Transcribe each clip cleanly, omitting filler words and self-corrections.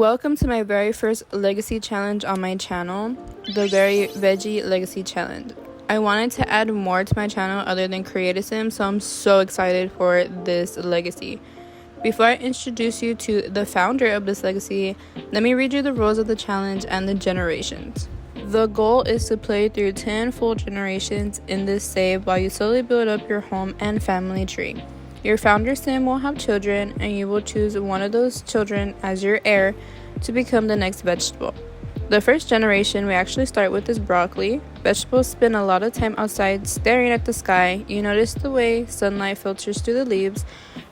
Welcome to my very first legacy challenge on my channel, the Veggie Legacy challenge. I wanted to add more to my channel other than create a sim, so I'm so excited for this legacy. Before I introduce you to the founder of this legacy, let me read you the rules of the challenge and the generations. The goal is to play through 10 full generations in this save while you slowly build up your home and family tree. Your founder sim will have children, and you will choose one of those children as your heir to become the next vegetable. The first generation we actually start with is broccoli. Vegetables spend a lot of time outside staring at the sky. You notice the way sunlight filters through the leaves.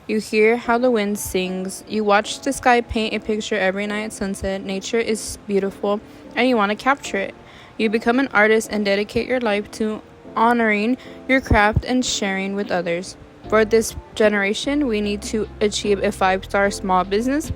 You hear how the wind sings. You watch the sky paint a picture every night at sunset. Nature is beautiful, and you want to capture it. You become an artist and dedicate your life to honoring your craft and sharing with others. For this generation, we need to achieve a 5-star small business,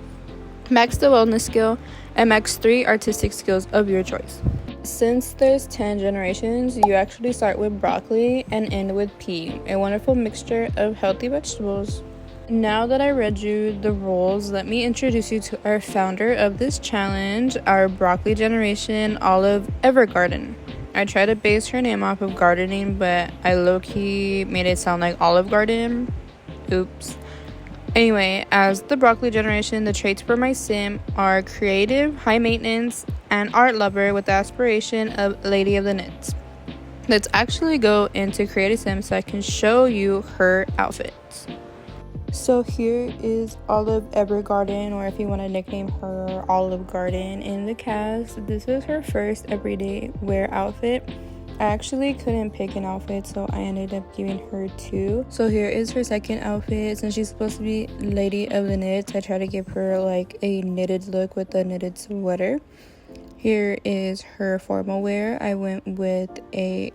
max the wellness skill, and max 3 artistic skills of your choice. Since there's 10 generations, you actually start with broccoli and end with pea, a wonderful mixture of healthy vegetables. Now that I read you the rules, let me introduce you to our founder of this challenge, our broccoli generation, Olive Evergarden. I tried to base her name off of gardening, but I low-key made it sound like Olive Garden. Oops. Anyway, as the broccoli generation, the traits for my sim are creative, high maintenance, and art lover with the aspiration of Lady of the Knits. Let's actually go into create a sim so I can show you her outfits. So here is Olive Evergarden, or if you want to nickname her Olive Garden in the cast. This was her first everyday wear outfit. I actually couldn't pick an outfit, so I ended up giving her 2. So here is her second outfit. Since she's supposed to be Lady of the Knits, I try to give her like a knitted look with a knitted sweater. Here is her formal wear. I went with a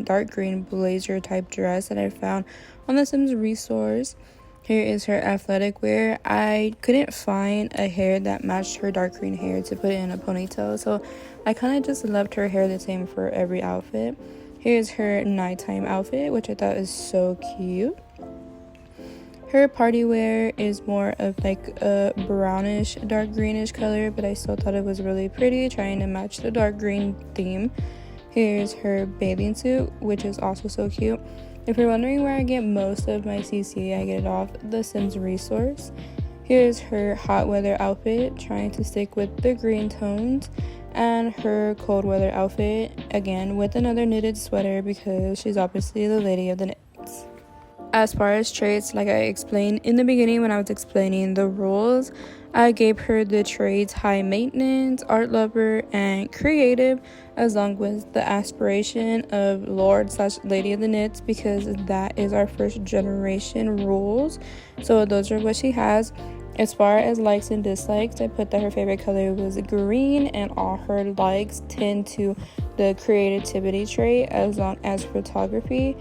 dark green blazer type dress that I found on the Sims resource. Here is her athletic wear. I couldn't find a hair that matched her dark green hair to put it in a ponytail, so I kind of just left her hair the same for every outfit. Here's her nighttime outfit, which I thought is so cute. Her party wear is more of like a brownish, dark greenish color, but I still thought it was really pretty, trying to match the dark green theme. Here's her bathing suit, which is also so cute. If you're wondering where I get most of my CC, I get it off the Sims resource. Here's her hot weather outfit, trying to stick with the green tones, and her cold weather outfit, again with another knitted sweater because she's obviously the Lady of the Knits. As far as traits, like I explained in the beginning when I was explaining the rules, I gave her the traits high maintenance, art lover, and creative, as long with the aspiration of Lord/Lady of the Knits, because that is our first generation rules. So those are what she has. As far as likes and dislikes, I put that her favorite color was green, and all her likes tend to the creativity trait, as long as photography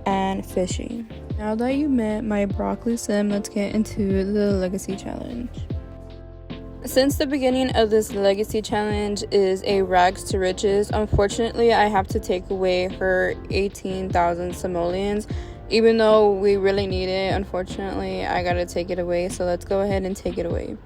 and fishing. Now that you met my broccoli sim, let's get into the legacy challenge. Since the beginning of this legacy challenge is a rags to riches, unfortunately I have to take away her 18,000 simoleons. Even though we really need it, unfortunately I gotta take it away, so let's go ahead and take it away.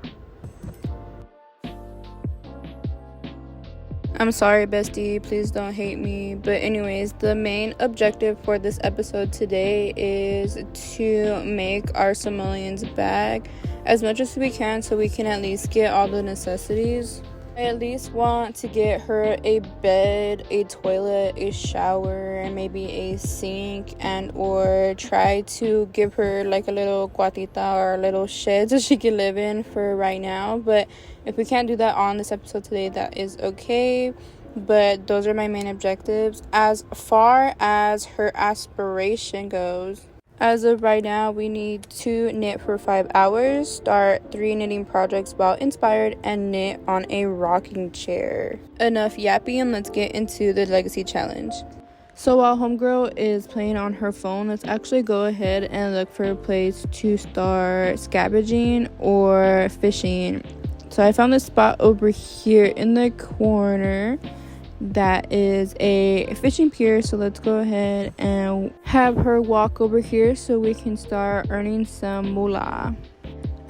I'm sorry, bestie, please don't hate me. But anyways, the main objective for this episode today is to make our simoleons back as much as we can so we can at least get all the necessities. I at least want to get her a bed, a toilet, a shower, and maybe a sink, and or try to give her like a little cuartita or a little shed so she can live in for right now. But if we can't do that on this episode today, that is okay. But those are my main objectives. As far as her aspiration goes, as of right now, we need to knit for 5 hours, start 3 knitting projects while inspired, and knit on a rocking chair. Enough yapping, and let's get into the legacy challenge. So while homegirl is playing on her phone, let's actually go ahead and look for a place to start scavenging or fishing. So I found this spot over here in the corner that is a fishing pier, so let's go ahead and have her walk over here so we can start earning some moolah.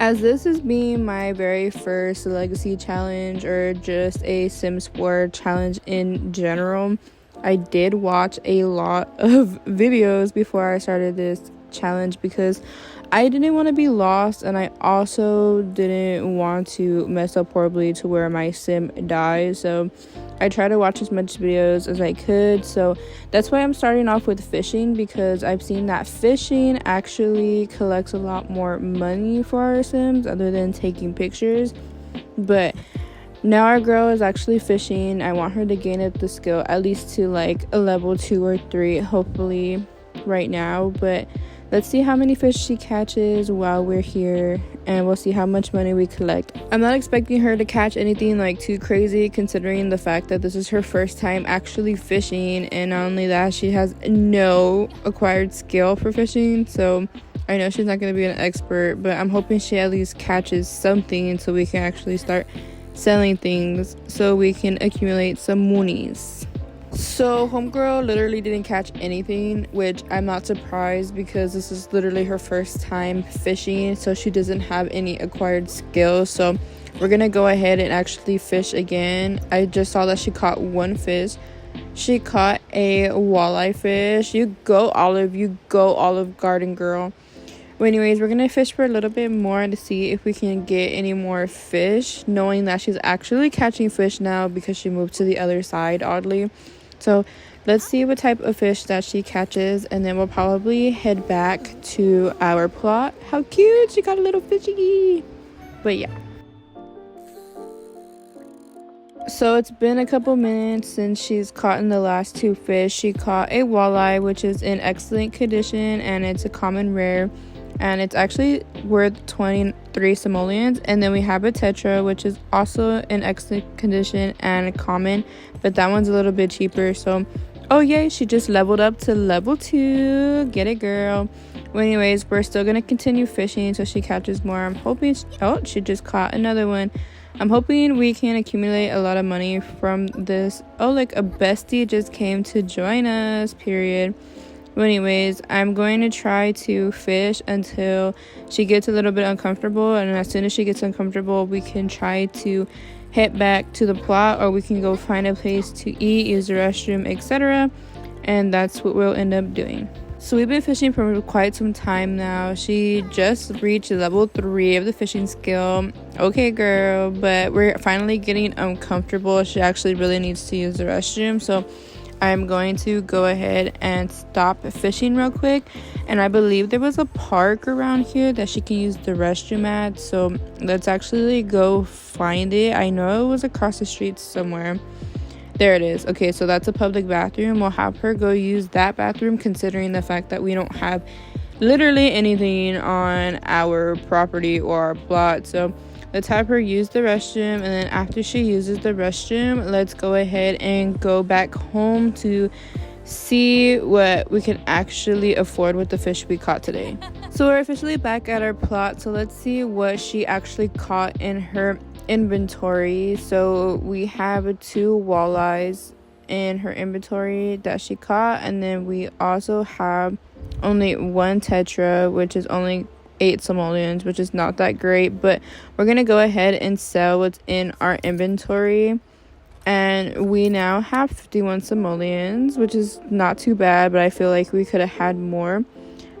As this is being my very first legacy challenge, or just a Sims 4 challenge in general, I did watch a lot of videos before I started this challenge because I didn't want to be lost, and I also didn't want to mess up horribly to where my sim dies. So I tried to watch as much videos as I could. So that's why I'm starting off with fishing, because I've seen that fishing actually collects a lot more money for our sims other than taking pictures. But now our girl is actually fishing. I want her to gain up the skill at least to like a level 2 or 3, hopefully right now. But let's see how many fish she catches while we're here, and we'll see how much money we collect. I'm not expecting her to catch anything like too crazy, considering the fact that this is her first time actually fishing, and not only that, she has no acquired skill for fishing. So I know she's not going to be an expert, but I'm hoping she at least catches something so we can actually start selling things so we can accumulate some monies. So homegirl literally didn't catch anything, which I'm not surprised because this is literally her first time fishing, so she doesn't have any acquired skills. So we're gonna go ahead and actually fish again. I just saw that she caught one fish. She caught a walleye fish. You go Olive Garden girl. Well, anyways, we're gonna fish for a little bit more to see if we can get any more fish, knowing that she's actually catching fish now because she moved to the other side, oddly. So let's see what type of fish that she catches, and then we'll probably head back to our plot. How cute, she got a little fishy. But yeah, so it's been a couple minutes since she's caught in the last 2 fish. She caught a walleye, which is in excellent condition, and it's a common rare, and it's actually worth 23 simoleons. And then we have a tetra, which is also in excellent condition and common, but that one's a little bit cheaper. So oh yay, she just leveled up to level 2. Get it, girl. Well, anyways, we're still gonna continue fishing until she catches more. I'm hoping she just caught another one. I'm hoping we can accumulate a lot of money from this. Oh, like a bestie just came to join us, period. Well, anyways, I'm going to try to fish until she gets a little bit uncomfortable, and as soon as she gets uncomfortable, we can try to head back to the plot, or we can go find a place to eat, use the restroom, etc. And that's what we'll end up doing. So we've been fishing for quite some time now. She just reached level 3 of the fishing skill. Okay, girl, but we're finally getting uncomfortable. She actually really needs to use the restroom, so I'm going to go ahead and stop fishing real quick. And I believe there was a park around here that she can use the restroom at, so let's actually go find it. I know it was across the street somewhere. There it is. Okay, so that's a public bathroom. We'll have her go use that bathroom, considering the fact that we don't have literally anything on our property or our plot. So let's have her use the restroom, and then after she uses the restroom, let's go ahead and go back home to see what we can actually afford with the fish we caught today. So we're officially back at our plot, so let's see what she actually caught in her inventory. So we have 2 walleyes in her inventory that she caught, and then we also have only 1 tetra, which is only 8 simoleons, which is not that great, but we're gonna go ahead and sell what's in our inventory. And we now have 51 simoleons, which is not too bad, but I feel like we could have had more.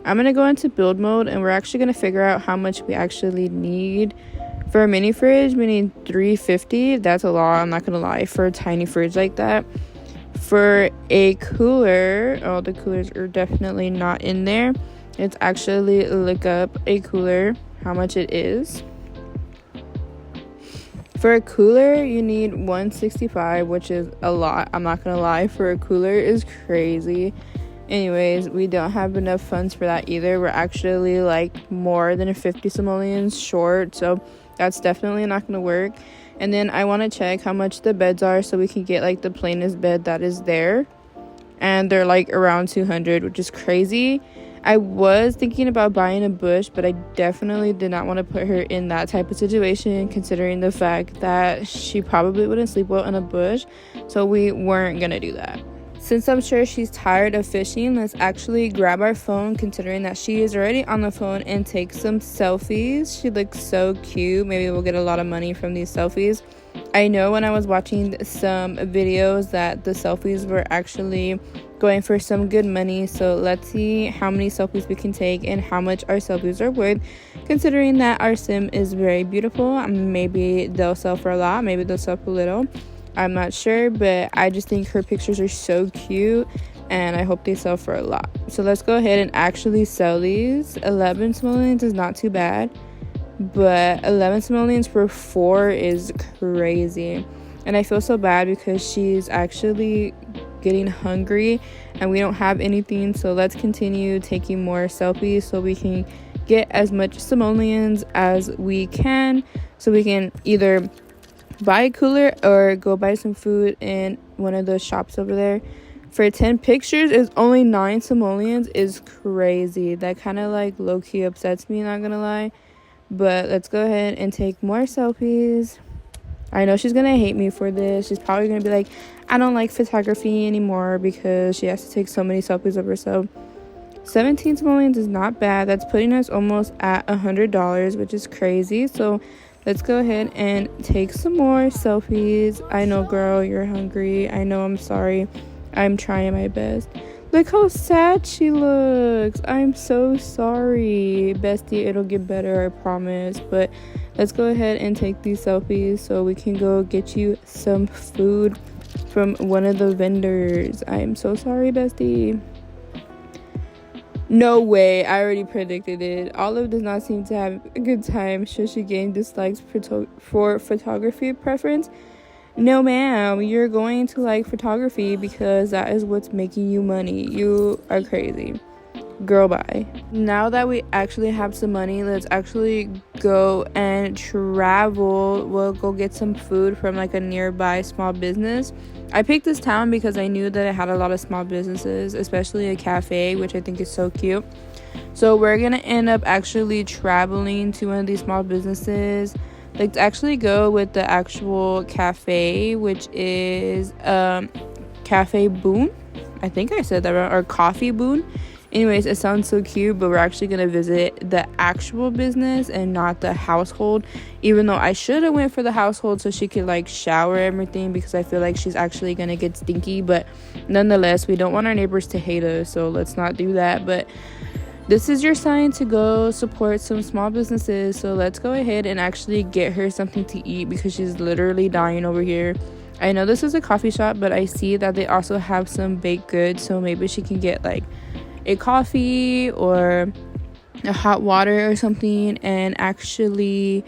I'm gonna go into build mode, and we're actually gonna figure out how much we actually need. For a mini fridge, we need 350. That's a lot, I'm not gonna lie, for a tiny fridge like that. For a cooler, oh, the coolers are definitely not in there. Let's actually look up a cooler, how much it is. For a cooler, you need 165, which is a lot. I'm not gonna lie, for a cooler is crazy. Anyways, we don't have enough funds for that either. We're actually like more than 50 simoleons short, so that's definitely not gonna work. And then I want to check how much the beds are so we can get like the plainest bed that is there, and they're like around 200, which is crazy. I was thinking about buying a bush, but I definitely did not want to put her in that type of situation, considering the fact that she probably wouldn't sleep well in a bush, so we weren't gonna do that. Since I'm sure she's tired of fishing, let's actually grab our phone, considering that she is already on the phone, and take some selfies. She looks so cute. Maybe we'll get a lot of money from these selfies. I know when I was watching some videos that the selfies were actually going for some good money, so let's see how many selfies we can take and how much our selfies are worth, considering that our sim is very beautiful. Maybe they'll sell for a lot, maybe they'll sell for a little, I'm not sure, but I just think her pictures are so cute and I hope they sell for a lot. So let's go ahead and actually sell these. 11 simoleons is not too bad, but 11 simoleons for 4 is crazy. And I feel so bad because she's actually getting hungry and we don't have anything. So let's continue taking more selfies so we can get as much simoleons as we can, so we can either buy a cooler or go buy some food in one of those shops over there. For 10 pictures is only 9 simoleons is crazy. That kind of like low-key upsets me, not gonna lie. But let's go ahead and take more selfies. I know she's gonna hate me for this. She's probably gonna be like, I don't like photography anymore because she has to take so many selfies of herself. 17 simoleons is not bad. That's putting us almost at $100, which is crazy. So let's go ahead and take some more selfies. I know, girl, you're hungry. I know, I'm sorry. I'm trying my best. Look how sad she looks. I'm so sorry. Bestie, it'll get better, I promise. But let's go ahead and take these selfies so we can go get you some food from one of the vendors. I'm so sorry, bestie. No way, I already predicted it. Olive does not seem to have a good time. Should she gain dislikes for photography preference? No, ma'am. You're going to like photography because that is what's making you money. You are crazy. Girl, bye. Now that we actually have some money, let's actually go and travel. We'll go get some food from like a nearby small business. I picked this town because I knew that it had a lot of small businesses, especially a cafe, which I think is so cute. So we're gonna end up actually traveling to one of these small businesses. Let's actually go with the actual cafe, which is Cafe Boon. I think I said that right, or Coffee Boon. Anyways, it sounds so cute, but we're actually gonna visit the actual business and not the household, even though I should have went for the household so she could like shower everything, because I feel like she's actually gonna get stinky. But nonetheless, we don't want our neighbors to hate us, so let's not do that. But this is your sign to go support some small businesses, so let's go ahead and actually get her something to eat because she's literally dying over here. I know this is a coffee shop, but I see that they also have some baked goods, so maybe she can get like a coffee or a hot water or something, and actually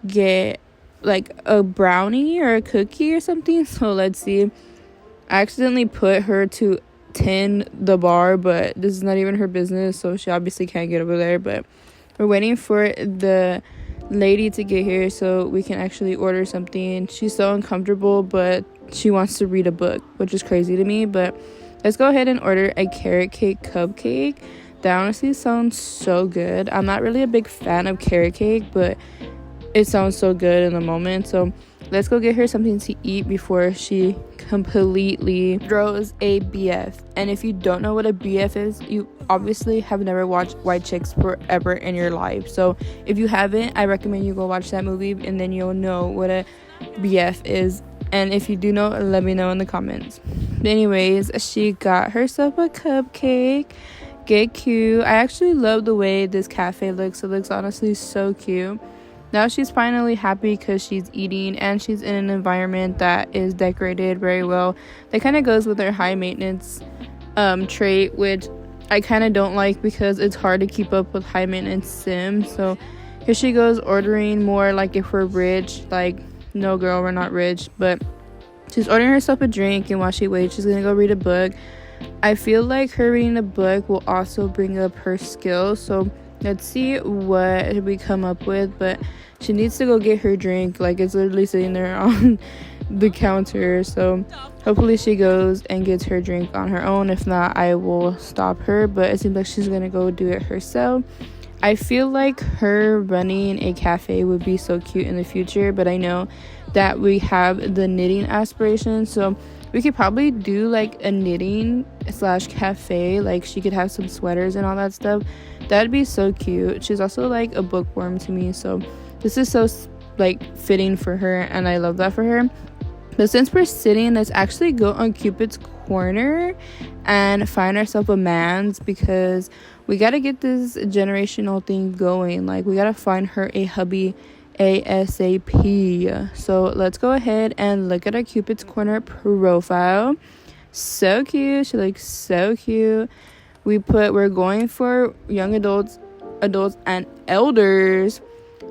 get like a brownie or a cookie or something. So let's see. I accidentally put her to 10 the bar, but this is not even her business, so she obviously can't get over there. But we're waiting for the lady to get here so we can actually order something. She's so uncomfortable, but she wants to read a book, which is crazy to me. But let's go ahead and order a carrot cake cupcake. That honestly sounds so good. I'm not really a big fan of carrot cake, but it sounds so good in the moment. So let's go get her something to eat before she completely throws a BF. And if you don't know what a BF is, you obviously have never watched White Chicks forever in your life. So if you haven't, I recommend you go watch that movie, and then you'll know what a BF is. And if you do know, let me know in the comments. But anyways, she got herself a cupcake. Get cute. I actually love the way this cafe looks. It looks honestly so cute. Now she's finally happy because she's eating and she's in an environment that is decorated very well. That kind of goes with her high maintenance trait, which I kind of don't like because it's hard to keep up with high maintenance sims. So here she goes ordering more, like if we're rich. Like, no girl, we're not rich, but she's ordering herself a drink, and while she waits, she's gonna go read a book. I feel like her reading a book will also bring up her skills, so let's see what we come up with. But she needs to go get her drink. Like, it's literally sitting there on the counter, so hopefully she goes and gets her drink on her own. If not, I will stop her, but it seems like she's gonna go do it herself. I feel like her running a cafe would be so cute in the future, but I know that we have the knitting aspirations, so We could probably do like a knitting slash cafe. Like she could have some sweaters and all that stuff. That'd be so cute. She's also like a bookworm to me, so this is so like fitting for her, and I love that for her. But since we're sitting, let's actually go on Cupid's corner and find ourselves a man's, because we gotta get this generational thing going. Like we gotta find her a hubby ASAP. So let's go ahead and look at our Cupid's corner profile. So cute. She looks so cute. We're going for young adults and elders.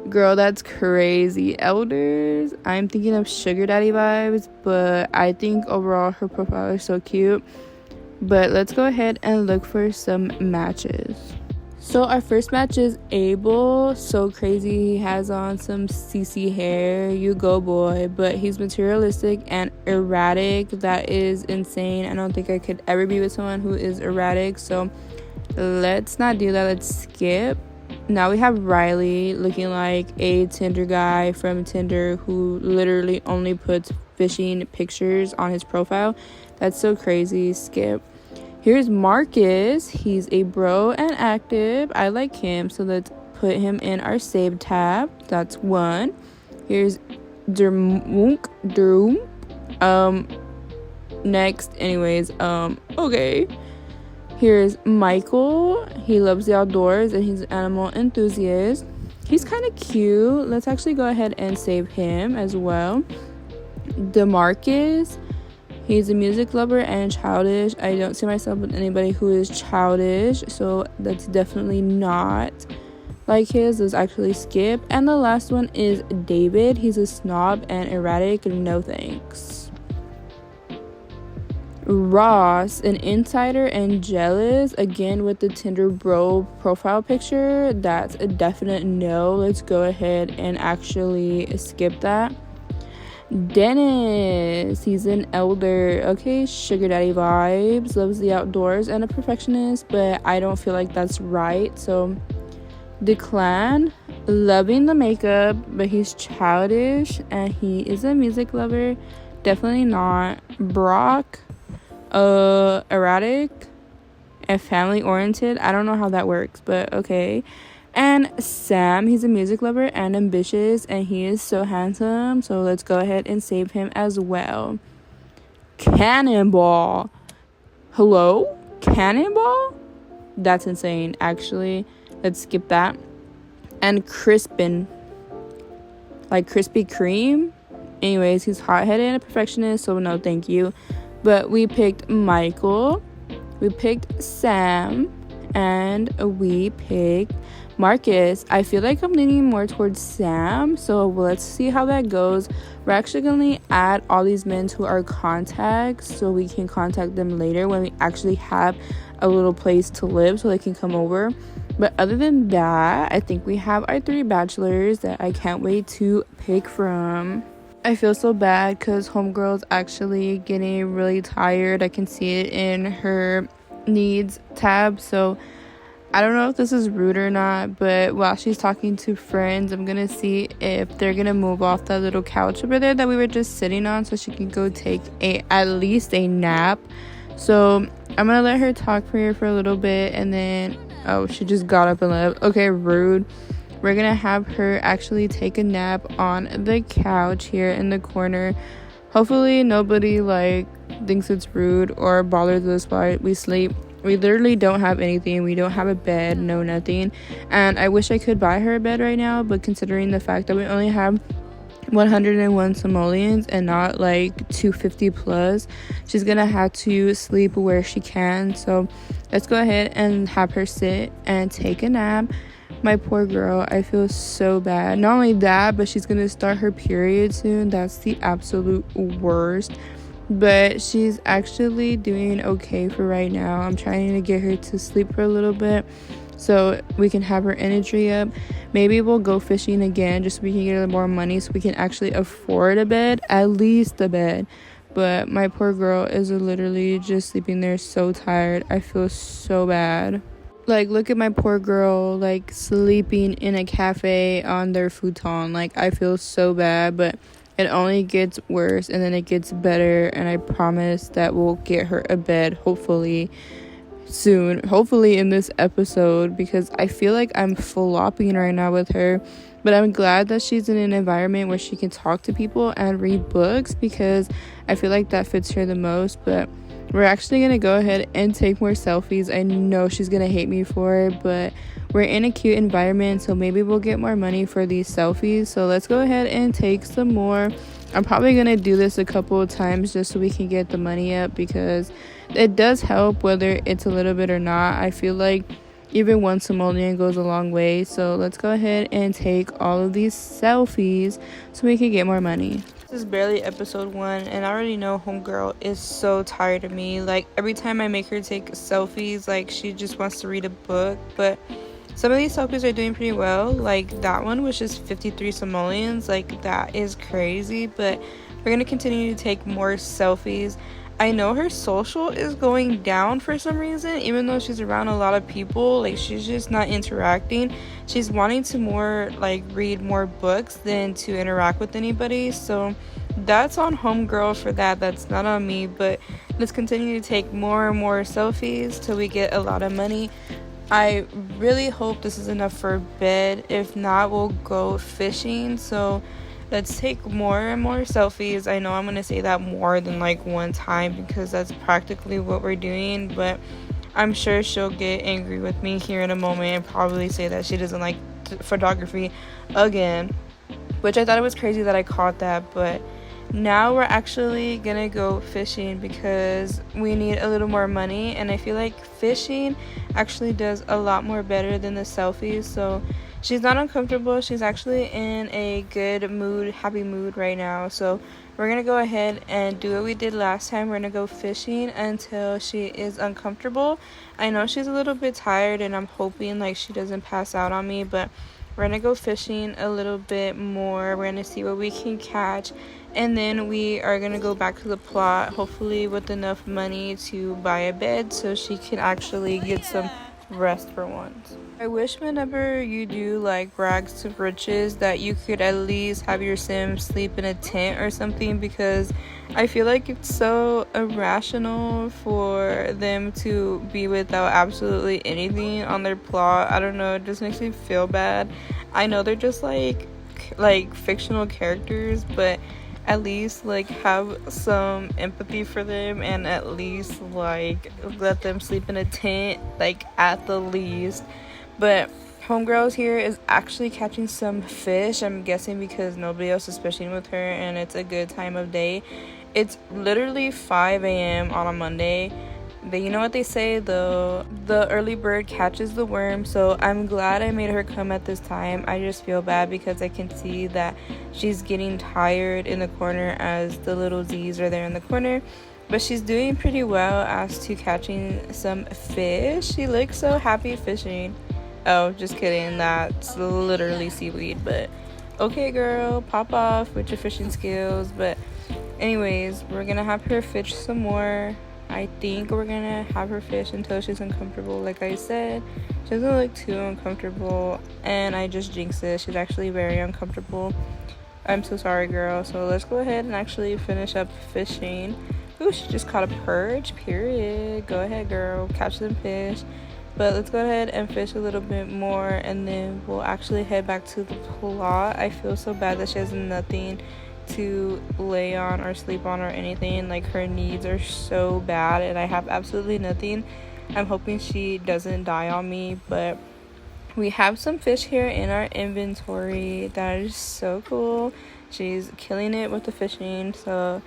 Girl, that's crazy. Elders, I'm thinking of sugar daddy vibes, but I think overall her profile is so cute. But let's go ahead and look for some matches. So our first match is Abel. So crazy. He has on some CC hair. You go, boy. But he's materialistic and erratic. That is insane. I don't think I could ever be with someone who is erratic. So let's not do that. Let's skip. Now we have Riley, looking like a Tinder guy from Tinder who literally only puts fishing pictures on his profile. That's so crazy. Skip. Here's Marcus. He's a bro and active. I like him, so let's put him in our save tab. That's one. Here's Dermunk. Next, anyways, okay. Here's Michael. He loves the outdoors and he's an animal enthusiast. He's kind of cute. Let's actually go ahead and save him as well. DeMarcus. He's a music lover and childish. I don't see myself with anybody who is childish, so that's definitely not like his. Let's actually skip. And the last one is David. He's a snob and erratic. No thanks. Ross, an insider and jealous, again with the Tinder bro profile picture. That's a definite no. Let's go ahead and actually skip that. Dennis, he's an elder. Okay, sugar daddy vibes, loves the outdoors and a perfectionist, but I don't feel like that's right, so Declan, loving the makeup, but he's childish and he is a music lover. Definitely not. Brock, erratic and family oriented. I don't know how that works, but okay. And Sam, he's a music lover and ambitious, and he is so handsome, so let's go ahead and save him as well. Cannonball. Hello? Cannonball? That's insane, actually. Let's skip that. And Crispin, like Krispy Kreme. Anyways, he's hot-headed and a perfectionist, so no thank you. But we picked Michael, we picked Sam, and we picked Marcus. I feel like I'm leaning more towards Sam, so let's see how that goes. We're actually going to add all these men to our contacts so we can contact them later when we actually have a little place to live so they can come over. But other than that, I think we have our 3 bachelors that I can't wait to pick from. I feel so bad because homegirl's actually getting really tired. I can see it in her needs tab, so I don't know if this is rude or not, but while she's talking to friends, I'm gonna see if they're gonna move off that little couch over there that we were just sitting on so she can go take at least a nap. So I'm gonna let her talk for here for a little bit, and then she just got up and left. Okay, rude. We're gonna have her actually take a nap on the couch here in the corner. Hopefully nobody thinks it's rude or bothers us while we sleep. We literally don't have anything. We don't have a bed, no nothing. And I wish I could buy her a bed right now, but considering the fact that we only have 101 simoleons and not 250 plus, she's gonna have to sleep where she can. So let's go ahead and have her sit and take a nap. My poor girl, I feel so bad. Not only that, but she's gonna start her period soon. That's the absolute worst. But she's actually doing okay for right now. I'm trying to get her to sleep for a little bit so we can have her energy up. Maybe we'll go fishing again just so we can get her more money so we can actually afford a bed, at least a bed. But my poor girl is literally just sleeping there, so tired. I feel so bad. Look at my poor girl, sleeping in a cafe on their futon. I feel so bad, but It only gets worse and then it gets better, and I promise that we'll get her a bed hopefully soon, hopefully in this episode, because I feel like I'm flopping right now with her. But I'm glad that she's in an environment where she can talk to people and read books, because I feel like that fits her the most. But we're actually gonna go ahead and take more selfies. I know she's gonna hate me for it, but we're in a cute environment, so maybe we'll get more money for these selfies. So let's go ahead and take some more. I'm probably gonna do this a couple of times just so we can get the money up, because it does help whether it's a little bit or not. I feel like even one simoleon goes a long way. So let's go ahead and take all of these selfies so we can get more money. This is barely episode 1, and I already know homegirl is so tired of me. Like, every time I make her take selfies, like, she just wants to read a book. But some of these selfies are doing pretty well. Like, that one was just 53 simoleons. Like, that is crazy. But we're gonna continue to take more selfies. I know her social is going down for some reason, even though she's around a lot of people. Like, she's just not interacting. She's wanting to more, like, read more books than to interact with anybody. So that's on homegirl for that. That's not on me. But let's continue to take more and more selfies till we get a lot of money. I really hope this is enough for bed. If not, we'll go fishing. So let's take more and more selfies. I know I'm going to say that more than like one time, because that's practically what we're doing. But I'm sure she'll get angry with me here in a moment and probably say that she doesn't like photography again. Which I thought it was crazy that I caught that. But now we're actually going to go fishing because we need a little more money. And I feel like fishing actually does a lot more better than the selfies. So she's not uncomfortable. She's actually in a good mood, happy mood right now. So we're going to go ahead and do what we did last time. We're going to go fishing until she is uncomfortable. I know she's a little bit tired, and I'm hoping like she doesn't pass out on me. But we're going to go fishing a little bit more. We're going to see what we can catch. And then we are going to go back to the plot, hopefully with enough money to buy a bed so she can actually get some rest for once. I wish whenever you do like rags to riches that you could at least have your sim sleep in a tent or something, because I feel like it's so irrational for them to be without absolutely anything on their plot. I don't know, it just makes me feel bad. I know they're just like fictional characters, but at least like have some empathy for them and at least like let them sleep in a tent, like at the least. But homegirls here is actually catching some fish, I'm guessing because nobody else is fishing with her and it's a good time of day. It's literally 5 a.m. on a Monday. But you know what they say, the early bird catches the worm. So I'm glad I made her come at this time. I just feel bad because I can see that she's getting tired in the corner as the little Z's are there in the corner. But she's doing pretty well as to catching some fish. She looks so happy fishing. Oh, just kidding. That's literally seaweed. But okay, girl, pop off with your fishing skills. But anyways, we're going to have her fish some more. I think we're gonna have her fish until she's uncomfortable. Like I said, she doesn't look too uncomfortable, and I just jinxed it. She's actually very uncomfortable. I'm so sorry, girl. So let's go ahead and actually finish up fishing. Ooh, she just caught a perch, period. Go ahead, girl, catch some fish. But let's go ahead and fish a little bit more, and then we'll actually head back to the plot. I feel so bad that she has nothing to lay on or sleep on or anything. Like, her needs are so bad and I have absolutely nothing. I'm hoping she doesn't die on me. But we have some fish here in our inventory. That is so cool. She's killing it with the fishing, so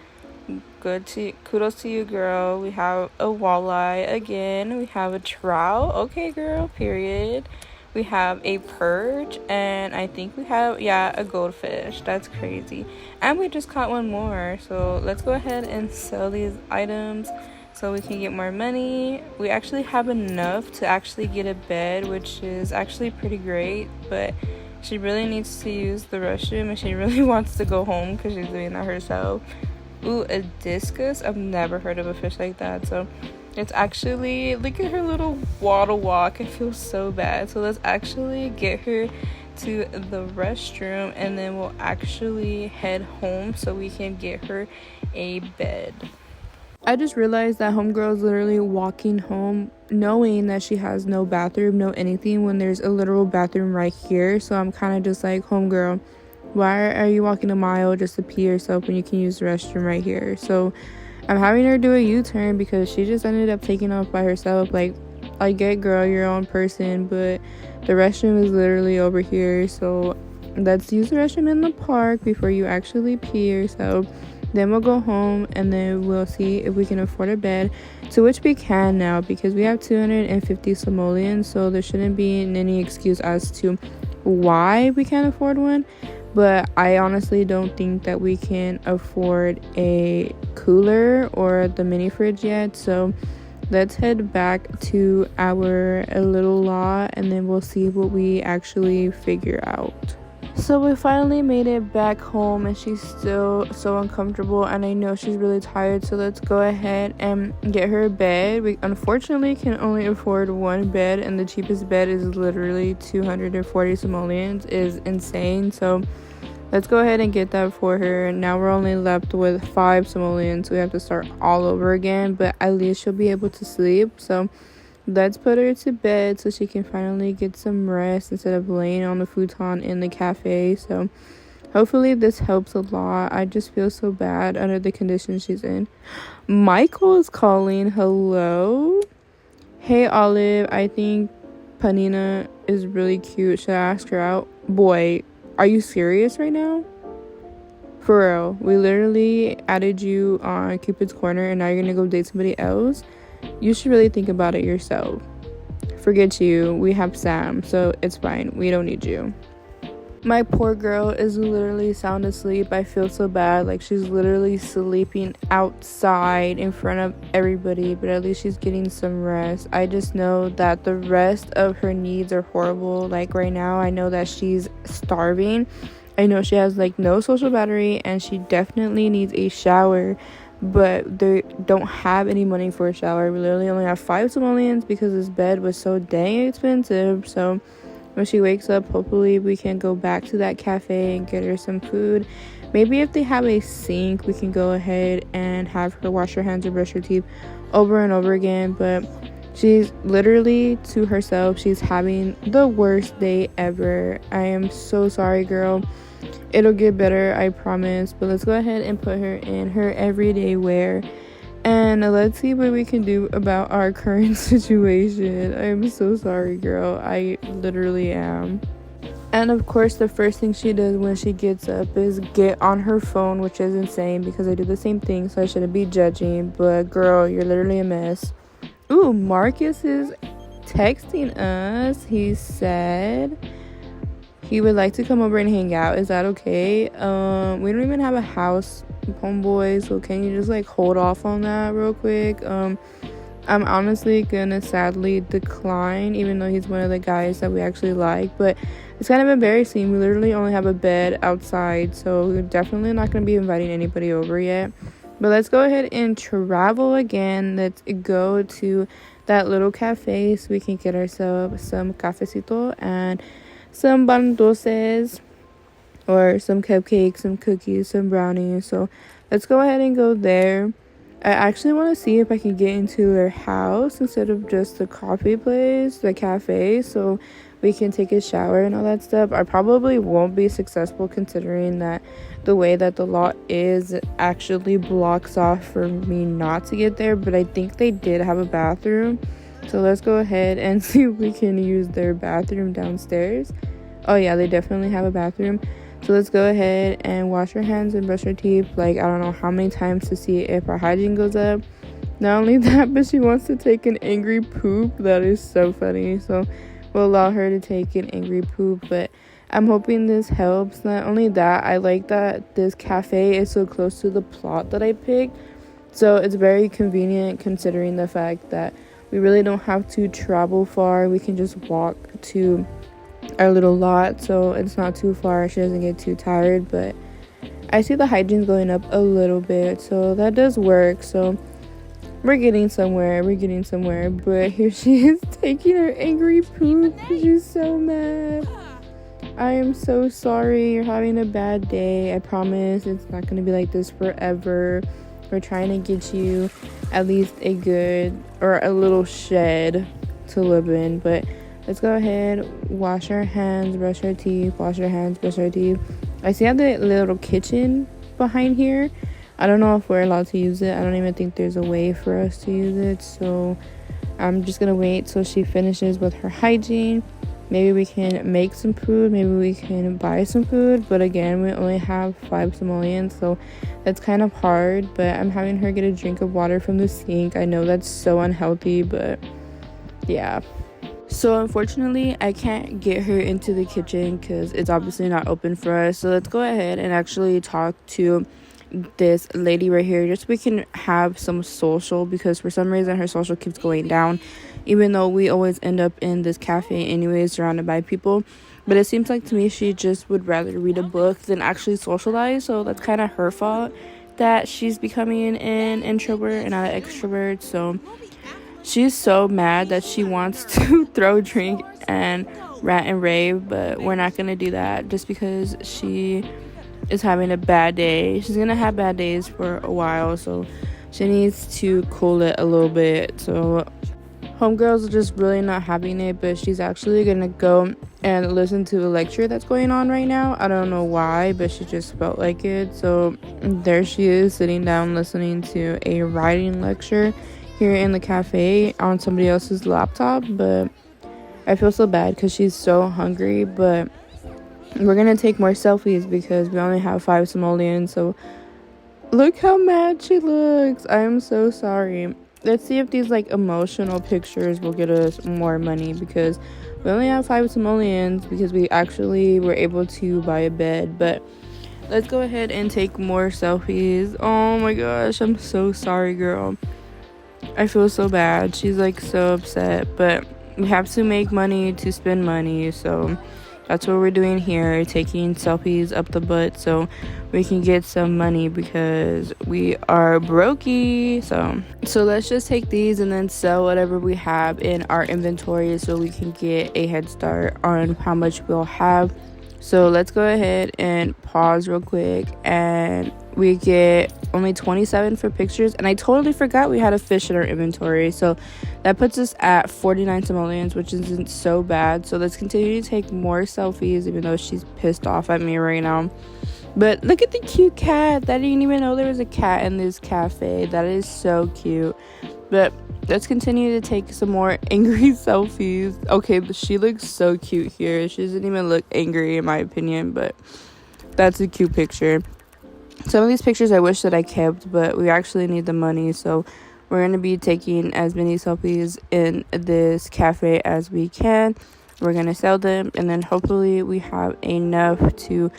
kudos to you, girl. We have a walleye again. We have a trout. Okay, girl, period. We have a perch, and I think we have, a goldfish. That's crazy. And we just caught one more. So let's go ahead and sell these items so we can get more money. We actually have enough to actually get a bed, which is actually pretty great. But she really needs to use the restroom, and she really wants to go home because she's doing that herself. Ooh, a discus. I've never heard of a fish like that. So it's actually, look at her little waddle walk. I feel so bad. So let's actually get her to the restroom, and then we'll actually head home so we can get her a bed. I just realized that homegirl is literally walking home knowing that she has no bathroom, no anything, when there's a literal bathroom right here. So I'm kind of just like, homegirl, why are you walking a mile just to pee yourself when you can use the restroom right here? So I'm having her do a U-turn because she just ended up taking off by herself. Like, I get, girl, your own person, but the restroom is literally over here. So let's use the restroom in the park before you actually pee yourself. Then we'll go home, and then we'll see if we can afford a bed, to which we can now because we have 250 simoleons, so there shouldn't be any excuse as to why we can't afford one. But I honestly don't think that we can afford a cooler or the mini fridge yet, so let's head back to our little lot, and then we'll see what we actually figure out. So we finally made it back home, and she's still so uncomfortable, and I know she's really tired, so let's go ahead and get her a bed. We unfortunately can only afford one bed, and the cheapest bed is literally 240 simoleons. Is insane. So let's go ahead and get that for her. Now we're only left with 5 simoleons, so we have to start all over again, but at least she'll be able to sleep. So let's put her to bed so she can finally get some rest instead of laying on the futon in the cafe. So hopefully this helps a lot. I just feel so bad under the conditions she's in. Michael is calling. Hello. Hey, Olive. I think Panina is really cute. Should I ask her out? Boy, are you serious right now? For real. We literally added you on Cupid's Corner, and now you're gonna go date somebody else? You should really think about it yourself. Forget you. We have Sam, so it's fine. We don't need you. My poor girl is literally sound asleep. I feel so bad. Like, she's literally sleeping outside in front of everybody, but at least she's getting some rest. I just know that the rest of her needs are horrible. Like, right now, I know that she's starving. I know she has, like, no social battery, and she definitely needs a shower, but they don't have any money for a shower. We literally only have 5 simoleons because this bed was so dang expensive. So when she wakes up, hopefully we can go back to that cafe and get her some food. Maybe if they have a sink, we can go ahead and have her wash her hands or brush her teeth over and over again. But she's literally to herself. She's having the worst day ever. I am so sorry, girl. It'll get better, I promise. But let's go ahead and put her in her everyday wear, and let's see what we can do about our current situation. I'm so sorry, girl. I literally am. And of course, the first thing she does when she gets up is get on her phone, which is insane because I do the same thing, so I shouldn't be judging. But girl, you're literally a mess. Ooh, Marcus is texting us. He said he would like to come over and hang out. Is that okay? We don't even have a house, homeboy, so can you just like hold off on that real quick? I'm honestly gonna sadly decline, even though he's one of the guys that we actually like, but it's kind of embarrassing. We literally only have a bed outside, so we're definitely not gonna be inviting anybody over yet. But let's go ahead and travel again. Let's go to that little cafe so we can get ourselves some cafecito and some pan dulces, or some cupcakes, some cookies, some brownies. So let's go ahead and go there. I actually want to see if I can get into their house instead of just the coffee place, the cafe, so we can take a shower and all that stuff. I probably won't be successful considering that the way that the lot is actually blocks off for me not to get there, but I think they did have a bathroom. So let's go ahead and see if we can use their bathroom downstairs. Oh yeah, they definitely have a bathroom. So let's go ahead and wash our hands and brush our teeth, like I don't know how many times, to see if our hygiene goes up. Not only that, but she wants to take an angry poop. That is so funny. So we'll allow her to take an angry poop, but I'm hoping this helps. Not only that, I like that this cafe is so close to the plot that I picked. So it's very convenient considering the fact that we really don't have to travel far. We can just walk to our little lot, so it's not too far. She doesn't get too tired, but I see the hygiene's going up a little bit, so that does work. So we're getting somewhere. But here she is taking her angry poop. She's so mad. I am so sorry you're having a bad day. I promise it's not gonna be like this forever. We're trying to get you at least a good or a little shed to live in. But let's go ahead, wash our hands, brush our teeth, wash our hands, brush our teeth. I see I have the little kitchen behind here. I don't know if we're allowed to use it. I don't even think there's a way for us to use it. So I'm just gonna wait till she finishes with her hygiene. Maybe we can make some food, maybe we can buy some food, but again, we only have 5 simoleons, so that's kind of hard. But I'm having her get a drink of water from the sink. I know that's so unhealthy, but yeah. So unfortunately, I can't get her into the kitchen because it's obviously not open for us. So let's go ahead and actually talk to this lady right here just so we can have some social, because for some reason her social keeps going down, even though we always end up in this cafe anyways, surrounded by people. But it seems like to me she just would rather read a book than actually socialize, so that's kind of her fault that she's becoming an introvert and not an extrovert. So she's so mad that she wants to throw a drink and rant and rave, but we're not gonna do that just because she is having a bad day. She's gonna have bad days for a while, so she needs to cool it a little bit. So homegirl's just really not having it, but she's actually gonna go and listen to a lecture that's going on right now. I don't know why, but she just felt like it. So there she is, sitting down listening to a writing lecture here in the cafe on somebody else's laptop. But I feel so bad because she's so hungry. But we're gonna take more selfies because we only have 5 simoleons. So look how mad she looks. I am so sorry. Let's see if these like emotional pictures will get us more money, because we only have 5 simoleons because we actually were able to buy a bed. But let's go ahead and take more selfies. Oh my gosh, I'm so sorry, girl. I feel so bad. She's like so upset, but we have to make money to spend money, so that's what we're doing here, taking selfies up the butt so we can get some money because we are brokey. So let's just take these and then sell whatever we have in our inventory so we can get a head start on how much we'll have. So let's go ahead and pause real quick, and we get only 27 for pictures, and I totally forgot we had a fish in our inventory, so that puts us at 49 simoleons, which isn't so bad. So let's continue to take more selfies, even though she's pissed off at me right now. But look at the cute cat. That I didn't even know there was a cat in this cafe. That is so cute. But let's continue to take some more angry selfies. Okay, but she looks so cute here. She doesn't even look angry in my opinion, but that's a cute picture. Some of these pictures I wish that I kept, but we actually need the money, so we're going to be taking as many selfies in this cafe as we can. We're going to sell them, and then hopefully we have enough to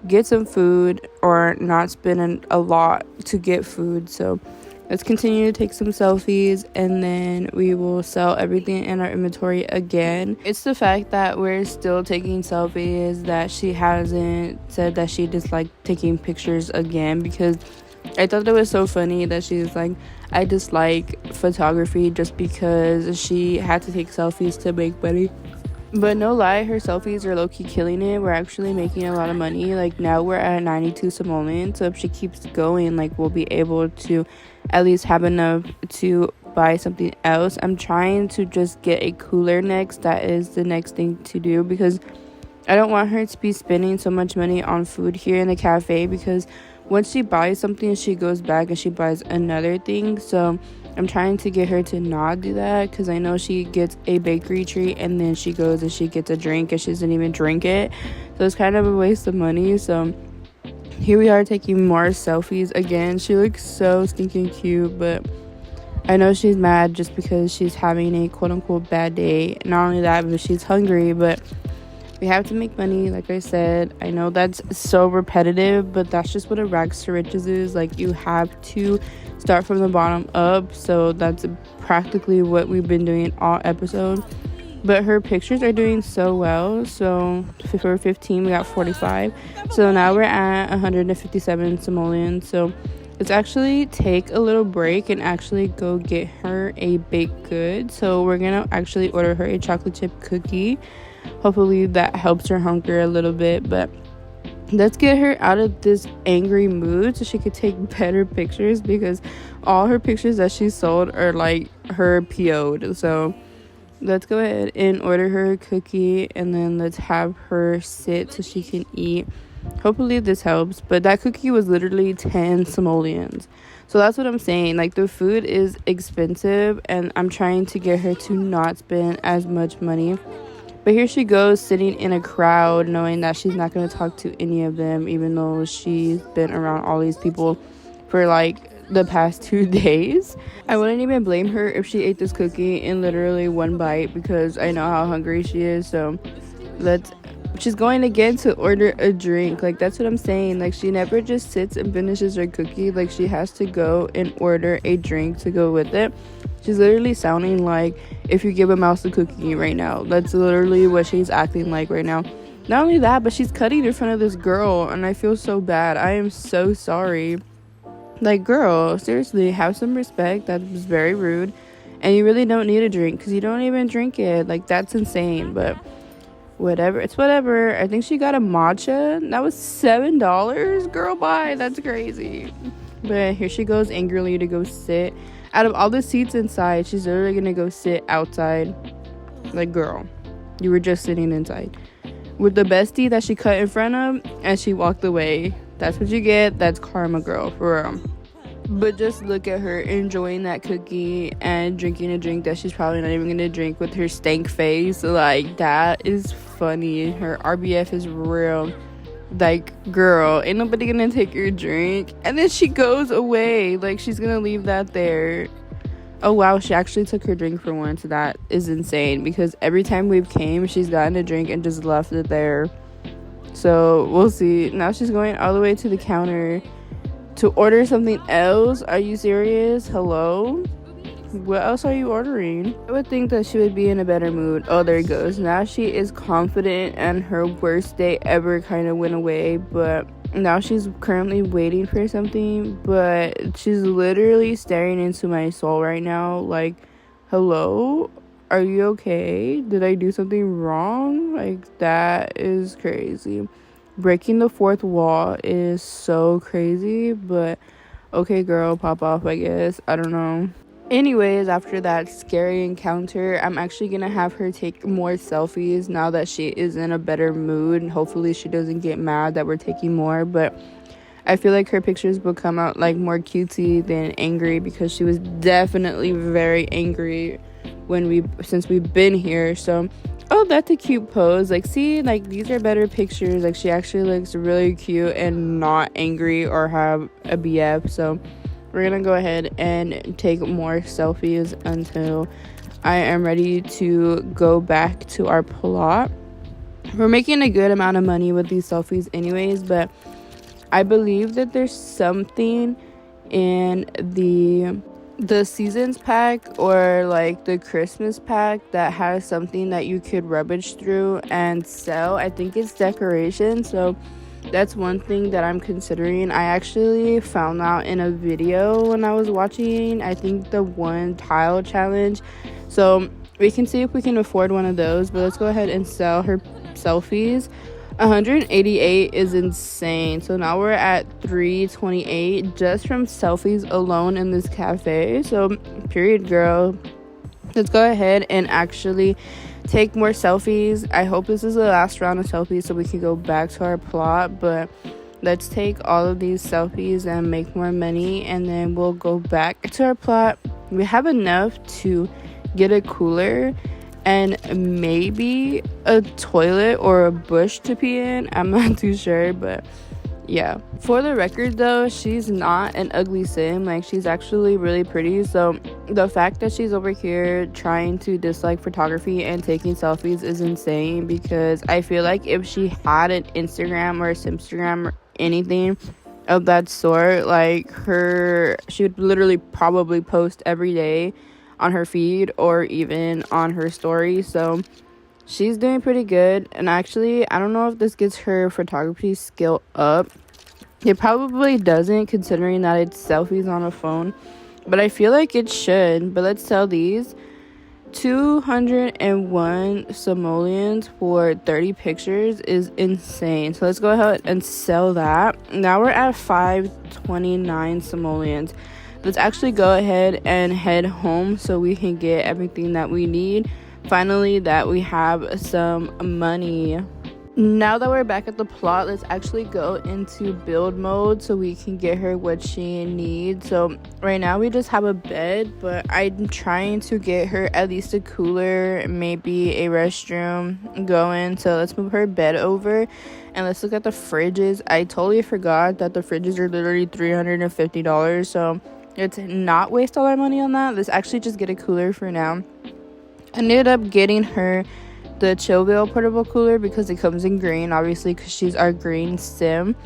get some food or not spend a lot to get food. So let's continue to take some selfies, and then we will sell everything in our inventory again. It's the fact that we're still taking selfies that she hasn't said that she disliked taking pictures again, because I thought it was so funny that she's like, I dislike photography just because she had to take selfies to make money. But no lie, her selfies are low-key killing it. We're actually making a lot of money. Like now we're at 92 simoleons, so if she keeps going, like we'll be able to at least have enough to buy something else. I'm trying to just get a cooler next. That is the next thing to do, because I don't want her to be spending so much money on food here in the cafe, because once she buys something, she goes back and she buys another thing. So I'm trying to get her to not do that, because I know she gets a bakery treat and then she goes and she gets a drink and she doesn't even drink it. So it's kind of a waste of money. So here we are taking more selfies again. She looks so stinking cute, but I know she's mad just because she's having a quote-unquote bad day. Not only that, but she's hungry, but we have to make money, like I said. I know that's so repetitive, but that's just what a rags to riches is. Like, you have to start from the bottom up. So that's practically what we've been doing all episode. But her pictures are doing so well. So for 15, we got 45. So now we're at 157 simoleons. So let's actually take a little break and actually go get her a baked good. So we're gonna actually order her a chocolate chip cookie. hopefully that helps her hunger a little bit. But let's get her out of this angry mood so she could take better pictures, because all her pictures that she sold are like her PO'd. So let's go ahead and order her a cookie, and then let's have her sit so she can eat. Hopefully this helps. But that cookie was literally 10 simoleons. So that's what I'm saying. Like, the food is expensive, and I'm trying to get her to not spend as much money. But here she goes, sitting in a crowd, knowing that she's not going to talk to any of them, even though she's been around all these people for like the past 2 days. I wouldn't even blame her if she ate this cookie in literally one bite, because I know how hungry she is. So she's going again to order a drink. Like, that's what I'm saying. Like, she never just sits and finishes her cookie. Like, she has to go and order a drink to go with it. She's literally sounding like if you give a mouse a cookie right now. That's literally what she's acting like right now. Not only that, but she's cutting in front of this girl, and I feel so bad. I am so sorry. Like, girl, seriously, have some respect. That was very rude. And you really don't need a drink, because you don't even drink it. Like, that's insane. But whatever, it's whatever. I think she got a matcha. That was $7. Girl, bye. That's crazy. But here she goes angrily to go sit. Out of all the seats inside, she's literally gonna go sit outside. Like, girl, you were just sitting inside with the bestie that she cut in front of, and she walked away. That's what you get. That's karma, girl, for real. But just look at her enjoying that cookie and drinking a drink that she's probably not even gonna drink with her stank face. Like, that is funny. Her RBF is real. Like, girl, ain't nobody gonna take your drink. And then she goes away. Like, she's gonna leave that there. Oh wow, she actually took her drink for once. That is insane, because every time we've came, she's gotten a drink and just left it there. So we'll see. Now she's going all the way to the counter to order something else. Are you serious? Hello? What else are you ordering? I would think that she would be in a better mood. Oh, there it goes. Now she is confident, and her worst day ever kind of went away. But now she's currently waiting for something. But she's literally staring into my soul right now. Like, hello? Are you okay? Did I do something wrong? Like, that is crazy. Breaking the fourth wall is so crazy. But okay, girl, pop off, I guess. I don't know. Anyways, after that scary encounter, I'm actually gonna have her take more selfies now that she is in a better mood. Hopefully she doesn't get mad that we're taking more, but I feel like her pictures will come out like more cutesy than angry, because she was definitely very angry since we've been here. So, oh, that's a cute pose. Like, see, like, these are better pictures. Like, she actually looks really cute and not angry or have a BF. So we're gonna go ahead and take more selfies until I am ready to go back to our plot. We're making a good amount of money with these selfies anyways, but I believe that there's something in the seasons pack or like the Christmas pack that has something that you could rummage through and sell. I think it's decoration, so that's one thing that I'm considering. I actually found out in a video when I was watching, I think, the one tile challenge. So we can see if we can afford one of those. But let's go ahead and sell her selfies. 188 is insane. So now we're at 328 just from selfies alone in this cafe. So period, girl. Let's go ahead and actually take more selfies. I hope this is the last round of selfies so we can go back to our plot, but let's take all of these selfies and make more money, and then we'll go back to our plot. We have enough to get a cooler and maybe a toilet or a bush to pee in. I'm not too sure, but yeah. For the record though, she's not an ugly sim. Like, she's actually really pretty. So the fact that she's over here trying to dislike photography and taking selfies is insane, because I feel like if she had an Instagram or a simstagram or anything of that sort, like, she would literally probably post every day on her feed or even on her story. So she's doing pretty good. And actually, I don't know if this gets her photography skill up. It probably doesn't, considering that it's selfies on a phone, but I feel like it should. But let's sell these. 201 simoleons for 30 pictures is insane. So let's go ahead and sell that. Now we're at 529 simoleons. Let's actually go ahead and head home so we can get everything that we need. Finally, that we have some money. Now that we're back at the plot, let's actually go into build mode so we can get her what she needs. So right now we just have a bed, but I'm trying to get her at least a cooler, maybe a restroom going. So let's move her bed over and let's look at the fridges. I totally forgot that the fridges are literally $350, so let's not waste all our money on that. Let's actually just get a cooler for now. I ended up getting her the Chillville portable cooler because it comes in green, obviously, because she's our green sim.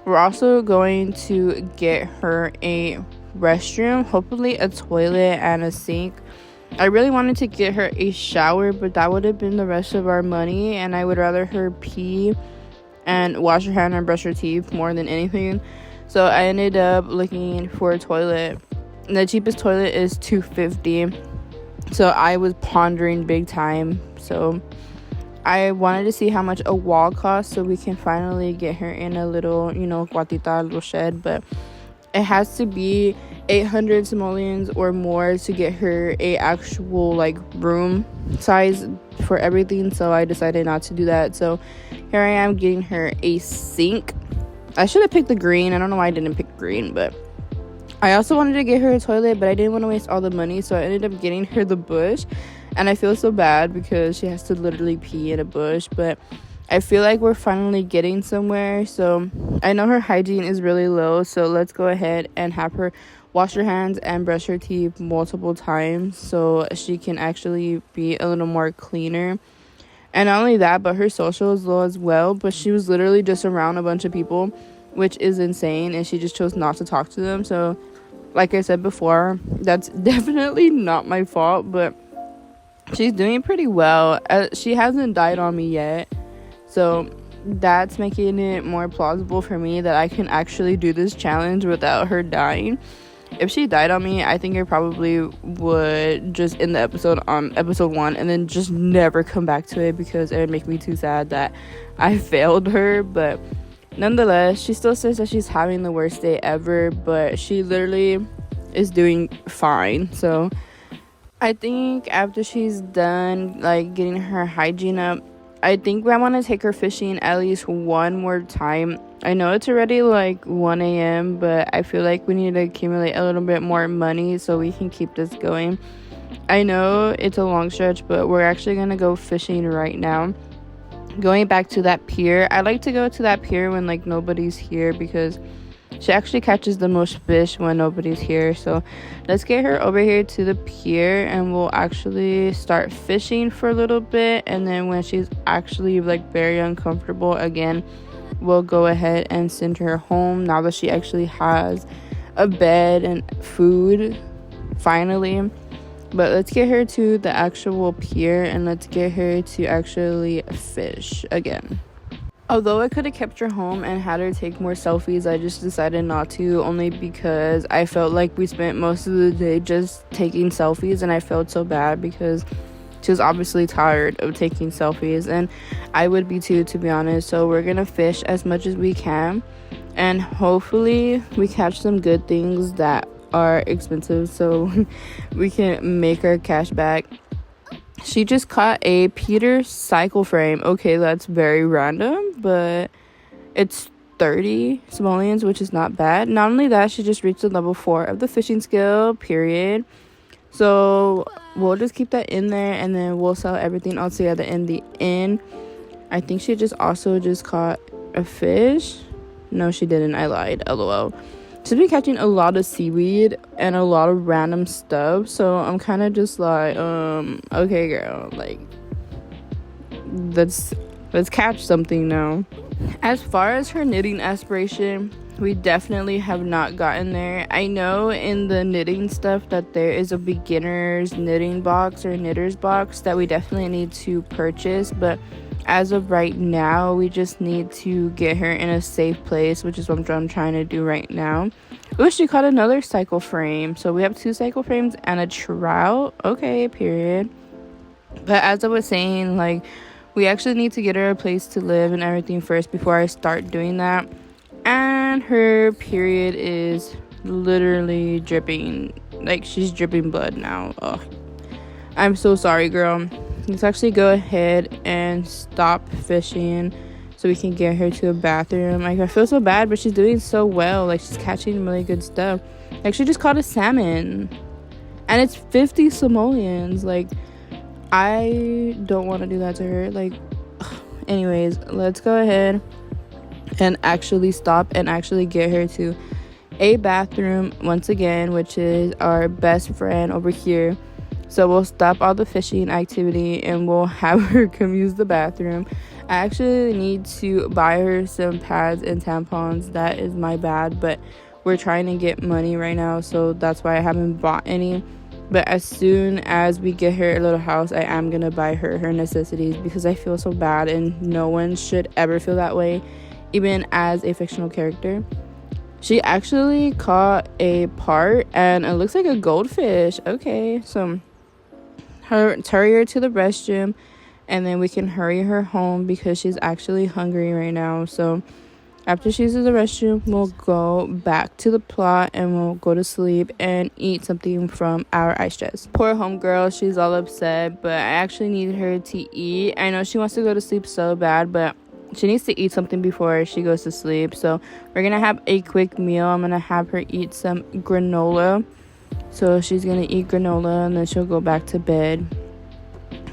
We're also going to get her a restroom, hopefully a toilet and a sink. I really wanted to get her a shower, but that would have been the rest of our money, and I would rather her pee and wash her hand and brush her teeth more than anything. So I ended up looking for a toilet. The cheapest toilet is $250. So I was pondering big time. So I wanted to see how much a wall costs so we can finally get her in a little, guatita, little shed. But it has to be 800 simoleons or more to get her a actual room size for everything. So I decided not to do that. So here I am getting her a sink. I should have picked the green. I don't know why I didn't pick green, but I also wanted to get her a toilet, but I didn't want to waste all the money, so I ended up getting her the bush. And I feel so bad because she has to literally pee in a bush, but I feel like we're finally getting somewhere. So I know her hygiene is really low, so let's go ahead and have her wash her hands and brush her teeth multiple times so she can actually be a little more cleaner. And not only that, but her social is low as well, but she was literally just around a bunch of people, which is insane, and she just chose not to talk to them. So like I said before, that's definitely not my fault, but she's doing pretty well. She hasn't died on me yet, so that's making it more plausible for me that I can actually do this challenge without her dying. If she died on me, I think I probably would just end the episode on episode 1 and then just never come back to it because it would make me too sad that I failed her. But nonetheless, she still says that she's having the worst day ever, but she literally is doing fine. So I think after she's done getting her hygiene up, I think I want to take her fishing at least one more time. I know it's already 1 a.m., but I feel like we need to accumulate a little bit more money so we can keep this going. I know it's a long stretch, but we're actually going to go fishing right now. Going back to that pier, I like to go to that pier when nobody's here because she actually catches the most fish when nobody's here. So let's get her over here to the pier and we'll actually start fishing for a little bit, and then when she's actually very uncomfortable again, we'll go ahead and send her home now that she actually has a bed and food finally. But let's get her to the actual pier and let's get her to actually fish again. Although I could have kept her home and had her take more selfies, I just decided not to, only because I felt like we spent most of the day just taking selfies, and I felt so bad because she was obviously tired of taking selfies, and I would be too, to be honest. So we're gonna fish as much as we can, and hopefully we catch some good things that are expensive so we can make our cash back. She just caught a Peter cycle frame. Okay, that's very random, but it's 30 simoleons, which is not bad. Not only that, she just reached the level 4 of the fishing skill, period. So we'll just keep that in there, and then we'll sell everything all together in the end. I think she just caught a fish. No, she didn't. I lied. LOL. She's been catching a lot of seaweed and a lot of random stuff, so I'm kind of just okay girl, let's catch something now. As far as her knitting aspiration, we definitely have not gotten there. I know in the knitting stuff that there is a beginner's knitting box or knitter's box that we definitely need to purchase, but as of right now, we just need to get her in a safe place, which is what I'm trying to do right now. Oh, she caught another cycle frame. So we have 2 cycle frames and a trout. Okay, period. But as I was saying, like, we actually need to get her a place to live and everything first before I start doing that. And her period is literally dripping. Like, she's dripping blood now. Ugh. I'm so sorry, girl. Let's actually go ahead and stop fishing so we can get her to a bathroom. Like, I feel so bad, but she's doing so well. Like, she's catching really good stuff. Like, she just caught a salmon. And it's 50 simoleons. Like, I don't want to do that to her. Like, anyways, let's go ahead and actually stop and actually get her to a bathroom once again, which is our best friend over here. So we'll stop all the fishing activity and we'll have her come use the bathroom. I actually need to buy her some pads and tampons. That is my bad, but we're trying to get money right now, so that's why I haven't bought any. But as soon as we get her a little house, I am gonna buy her necessities, because I feel so bad and no one should ever feel that way, even as a fictional character. She actually caught a part and it looks like a goldfish. Okay, so hurry her to the restroom and then we can hurry her home because she's actually hungry right now. So after she uses the restroom, we'll go back to the plot and we'll go to sleep and eat something from our ice chest. Poor homegirl, she's all upset, but I actually need her to eat. I know she wants to go to sleep so bad, but she needs to eat something before she goes to sleep. So we're gonna have a quick meal. I'm gonna have her eat some granola. So she's gonna eat granola and then she'll go back to bed,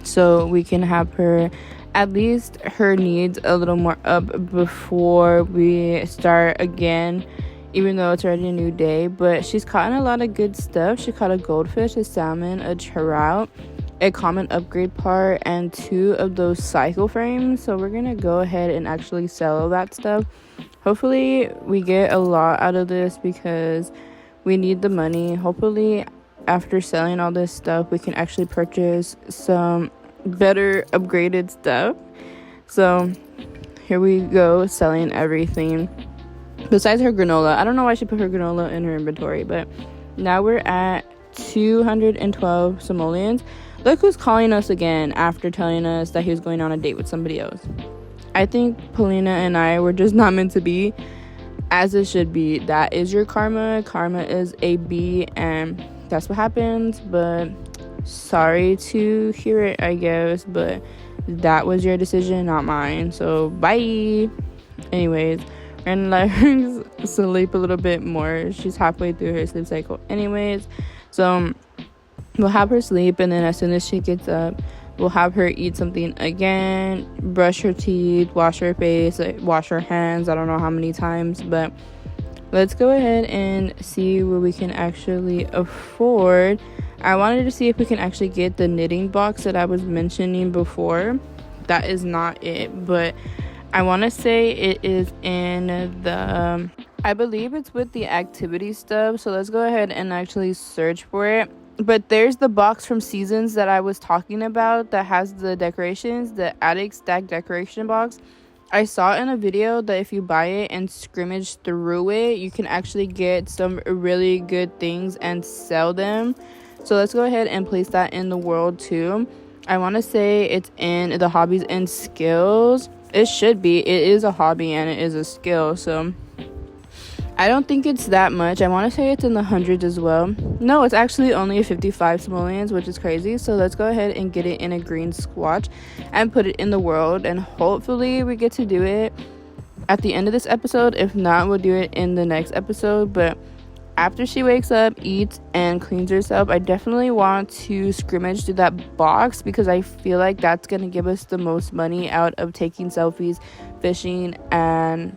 so we can have her at least her needs a little more up before we start again, even though it's already a new day. But she's caught a lot of good stuff. She caught a goldfish, a salmon, a trout, a common upgrade part, and 2 of those cycle frames. So we're gonna go ahead and actually sell all that stuff. Hopefully we get a lot out of this because we need the money. Hopefully after selling all this stuff we can actually purchase some better upgraded stuff. So here we go, selling everything besides her granola. I don't know why she put her granola in her inventory, but now we're at 212 simoleons. Look who's calling us again after telling us that he was going on a date with somebody else. I think Polina and I were just not meant to be, as it should be. That is your karma. Karma is a B, and that's what happens. But sorry to hear it, I guess, but that was your decision, not mine. So bye. Anyways, we're gonna let her sleep a little bit more. She's halfway through her sleep cycle anyways, so we'll have her sleep, and then as soon as she gets up, we'll have her eat something again, brush her teeth, wash her face, wash her hands. I don't know how many times, but let's go ahead and see what we can actually afford. I wanted to see if we can actually get the knitting box that I was mentioning before. That is not it, but I want to say it is in the I believe it's with the activity stuff. So let's go ahead and actually search for it. But there's the box from Seasons that I was talking about that has the decorations, the attic stack decoration box. I saw in a video that if you buy it and scrimmage through it, you can actually get some really good things and sell them. So let's go ahead and place that in the world too. I want to say it's in the hobbies and skills. It should be. It is a hobby and it is a skill. So I don't think it's that much. I want to say it's in the hundreds as well. No, it's actually only 55 simoleons, which is crazy. So let's go ahead and get it in a green squatch and put it in the world. And hopefully we get to do it at the end of this episode. If not, we'll do it in the next episode. But after she wakes up, eats, and cleans herself, I definitely want to scrimmage through that box because I feel like that's going to give us the most money out of taking selfies, fishing, and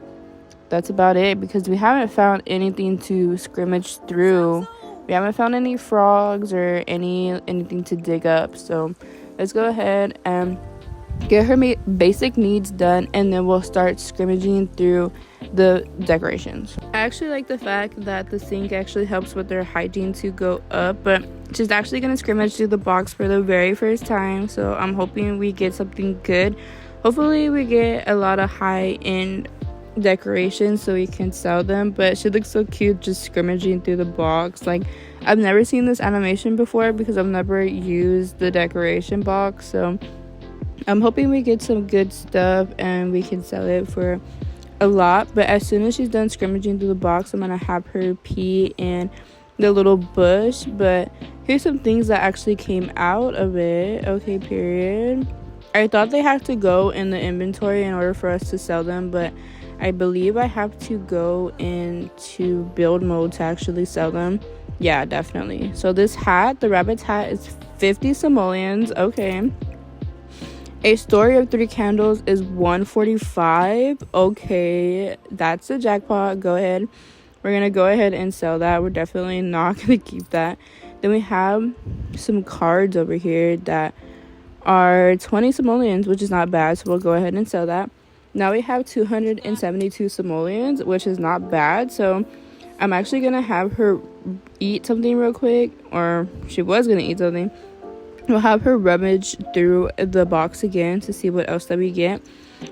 that's about it because we haven't found anything to scrimmage through. We haven't found any frogs or anything to dig up. So let's go ahead and get her basic needs done, and then we'll start scrimmaging through the decorations. I actually like the fact that the sink actually helps with their hygiene to go up, but she's actually going to scrimmage through the box for the very first time, so I'm hoping we get something good. Hopefully we get a lot of high-end decorations so we can sell them, but she looks so cute just scrimmaging through the box. Like, I've never seen this animation before because I've never used the decoration box, so I'm hoping we get some good stuff and we can sell it for a lot. But as soon as she's done scrimmaging through the box, I'm gonna have her pee in the little bush. But here's some things that actually came out of it. Okay, period. I thought they had to go in the inventory in order for us to sell them, but I believe I have to go into build mode to actually sell them. Yeah, definitely. So this hat, the rabbit's hat, is 50 simoleons. Okay. A story of 3 candles is 145. Okay, that's a jackpot. Go ahead. We're gonna go ahead and sell that. We're definitely not gonna keep that. Then we have some cards over here that are 20 simoleons, which is not bad, so we'll go ahead and sell that. Now we have 272 simoleons, which is not bad, so I'm actually gonna have her eat something real quick, or she was gonna eat something. We'll have her rummage through the box again to see what else that we get.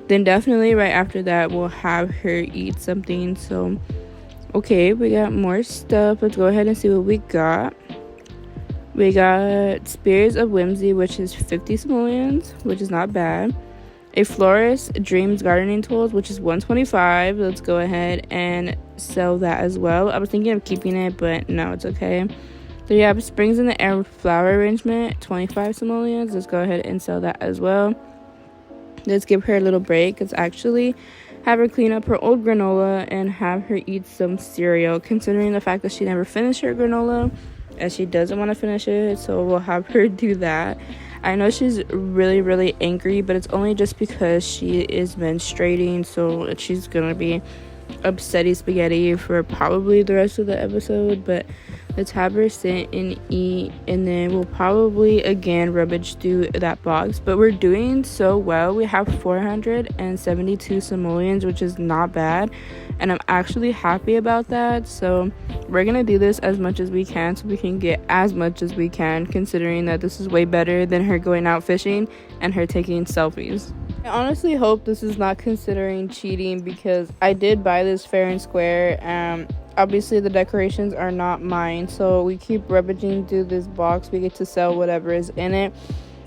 Then definitely right after that, we'll have her eat something. So, okay, we got more stuff. Let's go ahead and see what we got. We got Spears of Whimsy, which is 50 simoleons, which is not bad. A Florist Dreams Gardening Tools, which is 125. Let's go ahead and sell that as well. I was thinking of keeping it, but no, it's okay. So you have Springs in the Air flower arrangement, 25 simoleons. Let's go ahead and sell that as well. Let's give her a little break. Let's actually have her clean up her old granola and have her eat some cereal, considering the fact that she never finished her granola, as she doesn't want to finish it. So we'll have her do that. I know she's really, really angry, but it's only just because she is menstruating, so she's gonna be upsetty spaghetti for probably the rest of the episode. But let's have her sit and eat, and then we'll probably again rummage through that box. But we're doing so well. We have 472 simoleons, which is not bad, and I'm actually happy about that. So we're gonna do this as much as we can so we can get as much as we can, considering that this is way better than her going out fishing and her taking selfies. I honestly hope this is not considering cheating, because I did buy this fair and square. Obviously the decorations are not mine, so we keep rummaging through this box. We get to sell whatever is in it.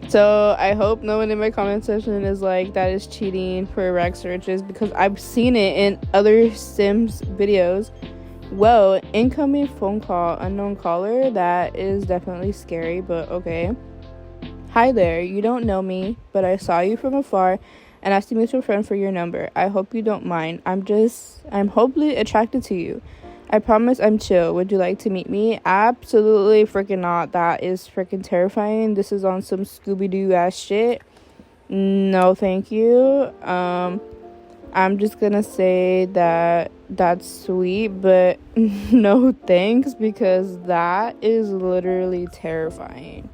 So I hope no one in my comment section is like, that is cheating for rag searches, because I've seen it in other Sims videos. Well, incoming phone call, unknown caller. That is definitely scary, but okay. Hi there, you don't know me, but I saw you from afar and asked a mutual friend for your number. I hope you don't mind. I'm hopefully attracted to you. I promise I'm chill. Would you like to meet me? Absolutely freaking not. That is freaking terrifying. This is on some Scooby-Doo ass shit. No, thank you. I'm just gonna say that that's sweet, but no thanks, because that is literally terrifying.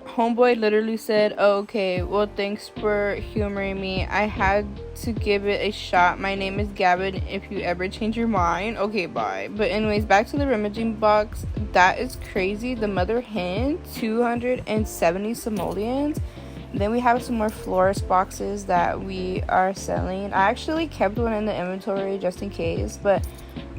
Homeboy literally said, oh, okay, well, thanks for humoring me. I had to give it a shot. My name is Gavin. If you ever change your mind, okay, bye. But anyways, back to the rummaging box. That is crazy. The mother hen, 270 simoleons. Then we have some more florist boxes that we are selling. I actually kept one in the inventory just in case, but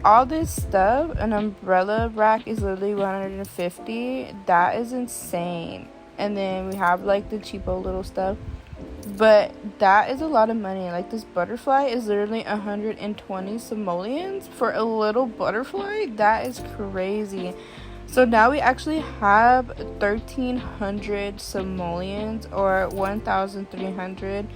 all this stuff, an umbrella rack is literally 150. That is insane. And then we have like the cheapo little stuff, but that is a lot of money. Like this butterfly is literally 120 simoleons for a little butterfly. That is crazy. So now we actually have 1,300 simoleons, or 1,300.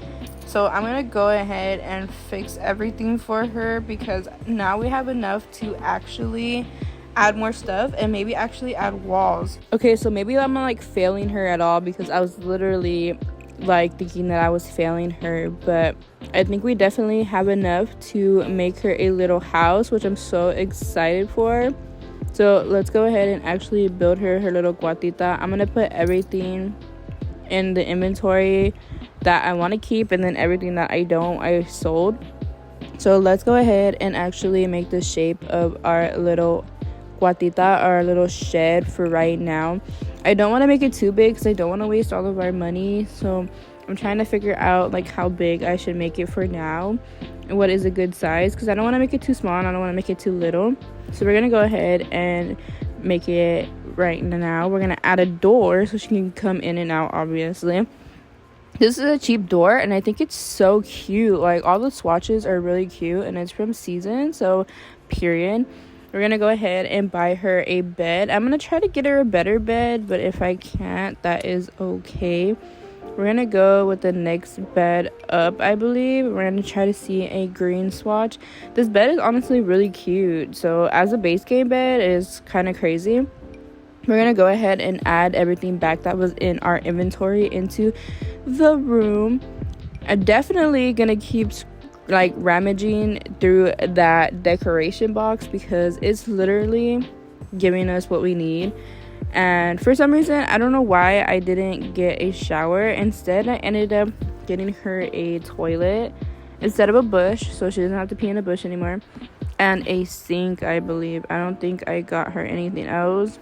So I'm gonna go ahead and fix everything for her, because now we have enough to actually add more stuff and maybe actually add walls. Okay, so maybe I'm not like failing her at all, because I was literally like thinking that I was failing her, but I think we definitely have enough to make her a little house, which I'm so excited for. So let's go ahead and actually build her little cuartita. I'm gonna put everything in the inventory that I want to keep, and then everything that I don't, I sold. So let's go ahead and actually make the shape of our little cuartita, our little shed, for right now. I don't want to make it too big because I don't want to waste all of our money. So I'm trying to figure out like how big I should make it for now and what is a good size, because I don't want to make it too small and I don't want to make it too little. So we're gonna go ahead and make it right now. We're gonna add a door so she can come in and out, obviously. This is a cheap door and I think it's so cute. Like, all the swatches are really cute and it's from Season, so period. We're gonna go ahead and buy her a bed. I'm gonna try to get her a better bed, but if I can't, that is okay. We're gonna go with the next bed up, I believe. We're gonna try to see a green swatch. This bed is honestly really cute, so as a base game bed, it is kind of crazy. We're gonna go ahead and add everything back that was in our inventory into the room. I'm definitely gonna keep like rummaging through that decoration box because it's literally giving us what we need. And for some reason, I don't know why I didn't get a shower. Instead, I ended up getting her a toilet instead of a bush, so she doesn't have to pee in a bush anymore, and a sink, I believe. I don't think I got her anything else.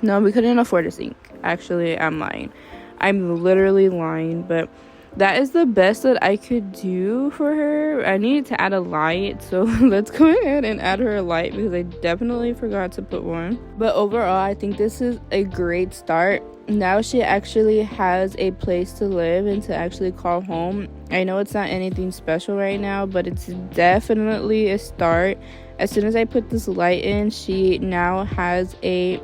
No, we couldn't afford a sink. Actually, I'm lying. I'm literally lying, but that is the best that I could do for her. I needed to add a light, so let's go ahead and add her a light because I definitely forgot to put one. But overall, I think this is a great start. Now she actually has a place to live and to actually call home. I know it's not anything special right now, but it's definitely a start. As soon as I put this light in, she now has a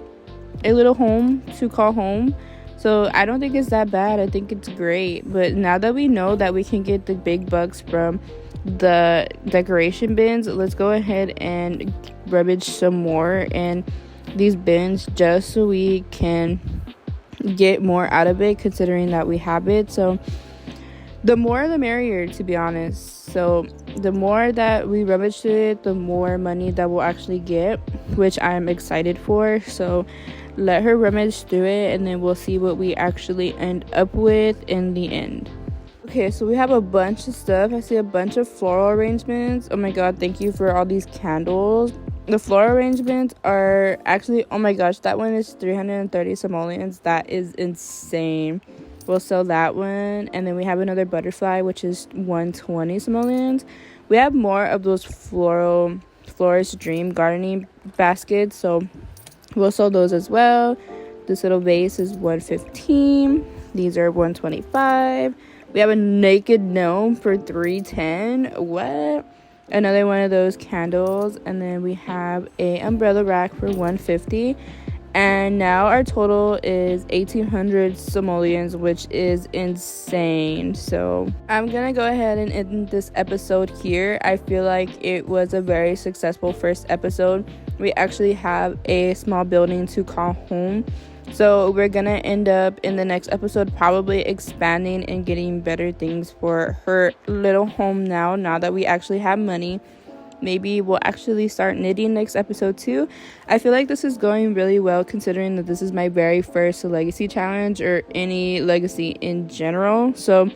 little home to call home. So I don't think it's that bad. I think it's great. But now that we know that we can get the big bucks from the decoration bins, let's go ahead and rummage some more in these bins just so we can get more out of it, considering that we have it. So the more the merrier, to be honest. So the more that we rummage through it, the more money that we'll actually get, which I'm excited for. So let her rummage through it and then we'll see what we actually end up with in the end. Okay, so we have a bunch of stuff. I see a bunch of floral arrangements. Oh my god, thank you for all these candles. The floral arrangements are actually, oh my gosh, that one is 330 simoleons. That is insane. We'll sell that one. And then we have another butterfly, which is 120 simoleons. We have more of those florist dream gardening baskets, so we'll sell those as well. This little vase is 115. These are 125. We have a naked gnome for 310. What? Another one of those candles. And then we have a umbrella rack for 150. And now our total is 1,800 simoleons, which is insane. So I'm gonna go ahead and end this episode here. I feel like it was a very successful first episode. We actually have a small building to call home. So we're gonna end up in the next episode probably expanding and getting better things for her little home now that we actually have money. Maybe we'll actually start knitting next episode too. I feel like this is going really well considering that this is my very first legacy challenge or any legacy in general. So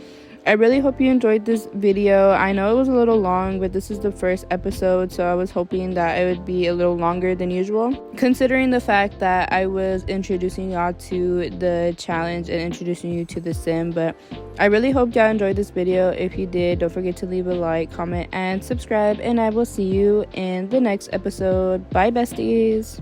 I really hope you enjoyed this video. I know it was a little long, but this is the first episode, so I was hoping that it would be a little longer than usual, considering the fact that I was introducing y'all to the challenge and introducing you to the sim. But I really hope y'all enjoyed this video. If you did, don't forget to leave a like, comment, and subscribe, and I will see you in the next episode. Bye, besties.